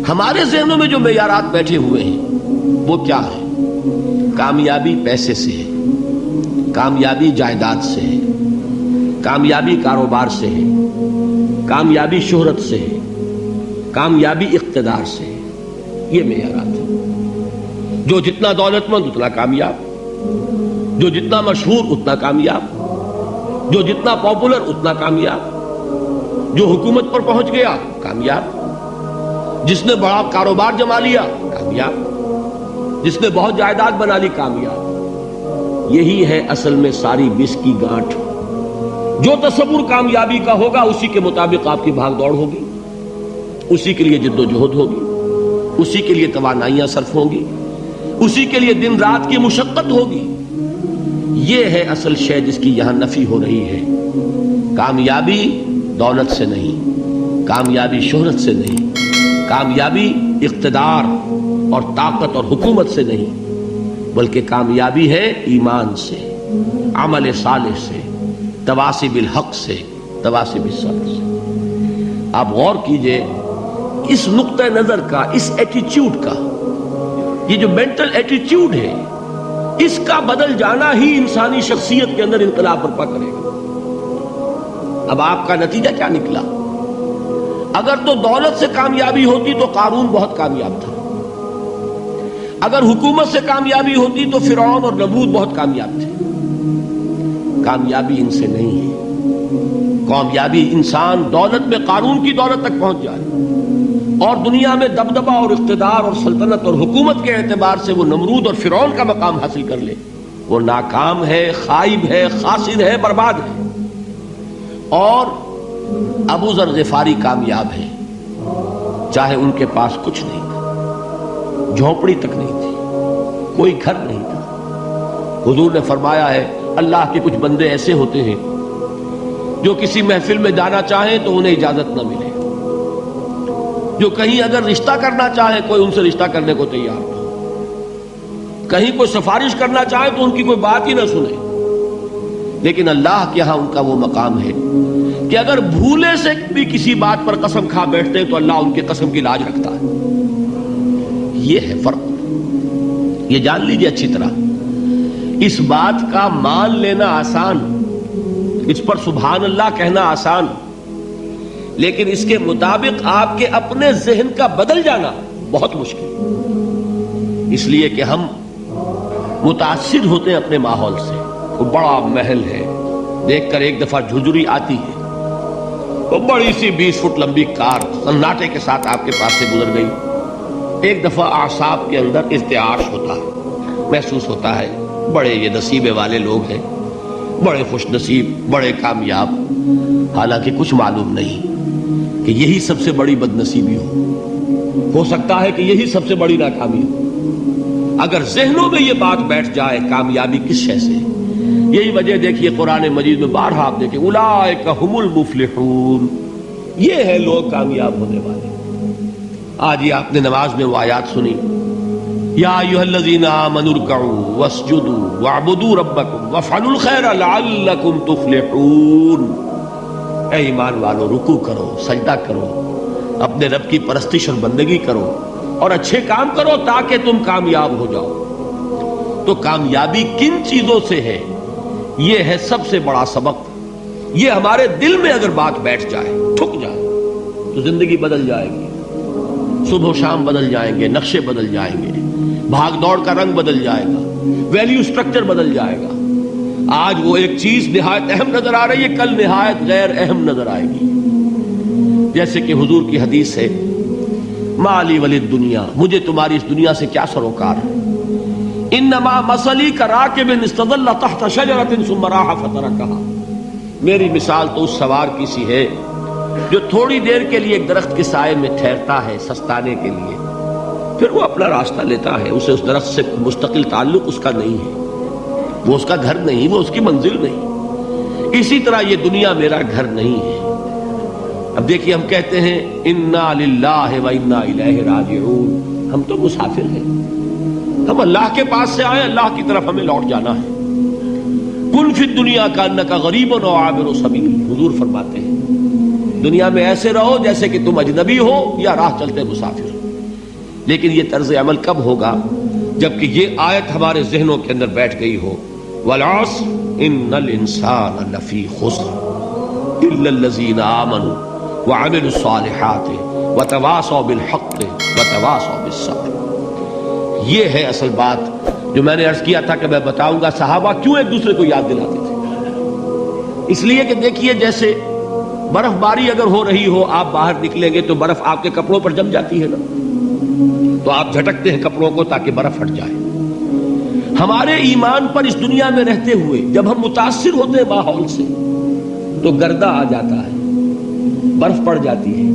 ہمارے ذہنوں میں جو معیارات بیٹھے ہوئے ہیں وہ کیا ہے؟ کامیابی پیسے سے ہے، کامیابی جائیداد سے ہے، کامیابی کاروبار سے ہے، کامیابی شہرت سے ہے، کامیابی اقتدار سے ہے. یہ معیارات ہیں. جو جتنا دولت مند اتنا کامیاب، جو جتنا مشہور اتنا کامیاب، جو جتنا پاپولر اتنا کامیاب، جو حکومت پر پہنچ گیا کامیاب، جس نے بڑا کاروبار جما لیا کامیاب، جس نے بہت جائیداد بنا لی کامیاب. یہی ہے اصل میں ساری بس کی گانٹھ. جو تصور کامیابی کا ہوگا اسی کے مطابق آپ کی بھاگ دوڑ ہوگی، اسی کے لیے جد و جہد ہوگی، اسی کے لیے توانائیاں صرف ہوں گی، اسی کے لیے دن رات کی مشقت ہوگی. یہ ہے اصل شے جس کی یہاں نفی ہو رہی ہے. کامیابی دولت سے نہیں، کامیابی شہرت سے نہیں، کامیابی اقتدار اور طاقت اور حکومت سے نہیں، بلکہ کامیابی ہے ایمان سے، عمل صالح سے، تواصی بالحق سے، تواصی بالصبر سے. آپ غور کیجئے اس نقطہ نظر کا، اس ایٹیچیوڈ کا، یہ جو مینٹل ایٹیچیوڈ ہے اس کا بدل جانا ہی انسانی شخصیت کے اندر انقلاب برپا کرے گا. اب آپ کا نتیجہ کیا نکلا؟ اگر تو دولت سے کامیابی ہوتی تو قارون بہت کامیاب تھا، اگر حکومت سے کامیابی ہوتی تو فرعون اور نمرود بہت کامیاب تھے. کامیابی ان سے نہیں ہے. کامیابی انسان دولت میں قارون کی دولت تک پہنچ جائے اور دنیا میں دبدبہ اور اقتدار اور سلطنت اور حکومت کے اعتبار سے وہ نمرود اور فرعون کا مقام حاصل کر لے، وہ ناکام ہے، خائب ہے، خاسر ہے، برباد ہے. اور ابو ذر غفاری کامیاب ہے، چاہے ان کے پاس کچھ نہیں تھا، جھونپڑی تک نہیں تھی، کوئی گھر نہیں تھا. حضور نے فرمایا ہے اللہ کے کچھ بندے ایسے ہوتے ہیں جو کسی محفل میں جانا چاہیں تو انہیں اجازت نہ ملے، جو کہیں اگر رشتہ کرنا چاہے کوئی ان سے رشتہ کرنے کو تیار نہ، کہیں کوئی سفارش کرنا چاہے تو ان کی کوئی بات ہی نہ سنے. لیکن اللہ کے ہاں ان کا وہ مقام ہے کہ اگر بھولے سے بھی کسی بات پر قسم کھا بیٹھتے ہیں تو اللہ ان کے قسم کی لاج رکھتا ہے. یہ ہے فرق. یہ جان لیجئے اچھی طرح. اس بات کا مان لینا آسان، اس پر سبحان اللہ کہنا آسان، لیکن اس کے مطابق آپ کے اپنے ذہن کا بدل جانا بہت مشکل. اس لیے کہ ہم متاثر ہوتے ہیں اپنے ماحول سے. وہ بڑا محل ہے، دیکھ کر ایک دفعہ جھرجھری آتی ہے، وہ بڑی سی 20 فٹ لمبی کار سناٹے کے ساتھ آپ کے پاس سے گزر گئی. ایک دفعہ اعصاب کے اندر ارتعاش ہوتا ہے، محسوس ہوتا ہے بڑے یہ نصیبے والے لوگ ہیں، بڑے خوش نصیب، بڑے کامیاب. حالانکہ کچھ معلوم نہیں کہ یہی سب سے بڑی بد نصیبی ہو سکتا ہے کہ یہی سب سے بڑی ناکامی ہو. اگر ذہنوں میں یہ بات بیٹھ جائے کامیابی کس شے سے. یہی وجہ دیکھیے قرآن مجید میں بارہا آپ دیکھیں اولئک هم المفلحون، یہ ہے لوگ کامیاب ہونے والے. آج یہ آپ نے نماز میں وہ آیات سنی، یا ایھا الذین آمنوا ارکعوا واسجدوا واعبدوا ربکم وافعلوا الخیر لعلکم تفلحون. اے ایمان والو، رکوع کرو، سجدہ کرو، اپنے رب کی پرستش اور بندگی کرو اور اچھے کام کرو تاکہ تم کامیاب ہو جاؤ. تو کامیابی کن چیزوں سے ہے؟ یہ ہے سب سے بڑا سبق. یہ ہمارے دل میں اگر بات بیٹھ جائے، ٹھک جائے، تو زندگی بدل جائے گی. صبح و شام بدل جائیں گے، نقشے بدل جائیں گے، بھاگ دوڑ کا رنگ بدل جائے گا، ویلیو سٹرکچر بدل جائے گا. آج وہ ایک چیز نہایت اہم نظر آ رہی ہے، کل نہایت غیر اہم نظر آئے گی. جیسے کہ حضور کی حدیث ہے مالی ولد دنیا، مجھے تمہاری اس دنیا سے کیا سروکار ہے. انما مثلی کراکب استظل تحت شجرۃ ثم راح فترکها، میری مثال تو اس سوار کی سی ہے جو تھوڑی دیر کے لیے ایک درخت کے سائے میں ٹھہرتا ہے سستانے کے لیے، پھر وہ اپنا راستہ لیتا ہے. اسے اس درخت سے مستقل تعلق اس کا نہیں ہے، وہ اس کا گھر نہیں، وہ اس کی منزل نہیں. اسی طرح یہ دنیا میرا گھر نہیں ہے. اب دیکھیے ہم کہتے ہیں انا للہ و انا الیہ راجعون، ہم تو مسافر ہیں، ہم اللہ کے پاس سے آئے، اللہ کی طرف ہمیں لوٹ جانا ہے. کن فی الدنیا کانک غریب و عابر سبیل، حضور فرماتے ہیں دنیا میں ایسے رہو جیسے کہ تم اجنبی ہو یا راہ چلتے مسافر. لیکن یہ طرز عمل کب ہوگا؟ جبکہ یہ آیت ہمارے ذہنوں کے اندر بیٹھ گئی ہو، والعصر ان الانسان لفی خسر الا الذین آمنوا وعملوا الصالحات وتواصوا بالحق وتواصوا بالصبر۔ یہ ہے اصل بات جو میں نے عرض کیا تھا کہ میں بتاؤں گا صحابہ کیوں ایک دوسرے کو یاد دلاتے تھے۔ اس لیے کہ دیکھیے جیسے برف باری اگر ہو رہی ہو، آپ باہر نکلیں گے تو برف آپ کے کپڑوں پر جم جاتی ہے نا، تو آپ جھٹکتے ہیں کپڑوں کو تاکہ برف ہٹ جائے۔ ہمارے ایمان پر اس دنیا میں رہتے ہوئے جب ہم متاثر ہوتے ہیں ماحول سے تو گردہ آ جاتا ہے، برف پڑ جاتی ہے،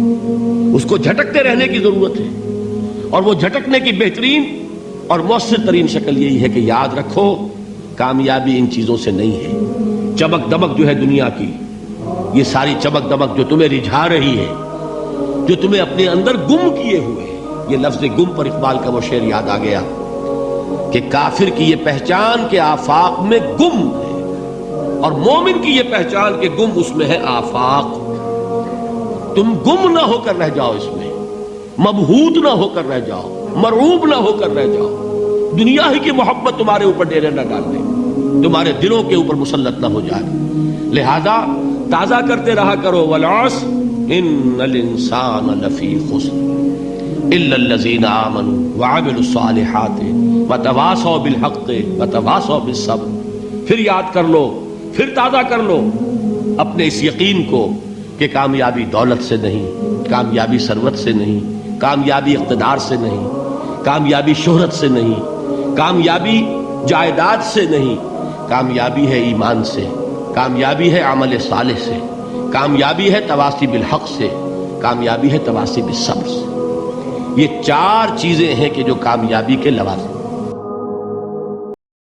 اس کو جھٹکتے رہنے کی ضرورت ہے۔ اور وہ جھٹکنے کی بہترین اور مؤثر ترین شکل یہی ہے کہ یاد رکھو کامیابی ان چیزوں سے نہیں ہے۔ چمک دمک جو ہے دنیا کی، یہ ساری چمک دمک جو تمہیں رجھا رہی ہے، جو تمہیں اپنے اندر گم کیے ہوئے، یہ لفظ گم پر اقبال کا وہ شعر یاد آ گیا کہ کافر کی یہ پہچان کے آفاق میں گم ہے، اور مومن کی یہ پہچان کے گم اس میں ہے آفاق۔ تم گم نہ ہو کر رہ جاؤ، اس میں مبہوت نہ ہو کر رہ جاؤ، مرعوب نہ ہو کر رہ جاؤ، دنیا ہی کی محبت تمہارے اوپر ڈیرے نہ ڈال دے، تمہارے دلوں کے اوپر مسلط نہ ہو جائے۔ لہذا تازہ کرتے رہا کرو، والعصر ان الانسان لفی خسر الا الذین آمنوا وعملوا الصالحات وتواصوا بالحق وتواصوا بالصبر۔ پھر یاد کر لو، پھر تازہ کر لو اپنے اس یقین کو کہ کامیابی دولت سے نہیں، کامیابی ثروت سے نہیں، کامیابی اقتدار سے نہیں، کامیابی شہرت سے نہیں، کامیابی جائیداد سے نہیں، کامیابی ہے ایمان سے، کامیابی ہے عمل صالح سے، کامیابی ہے تواصی بالحق سے، کامیابی ہے تواصی بالصبر سے۔ یہ چار چیزیں ہیں کہ جو کامیابی کے لوازم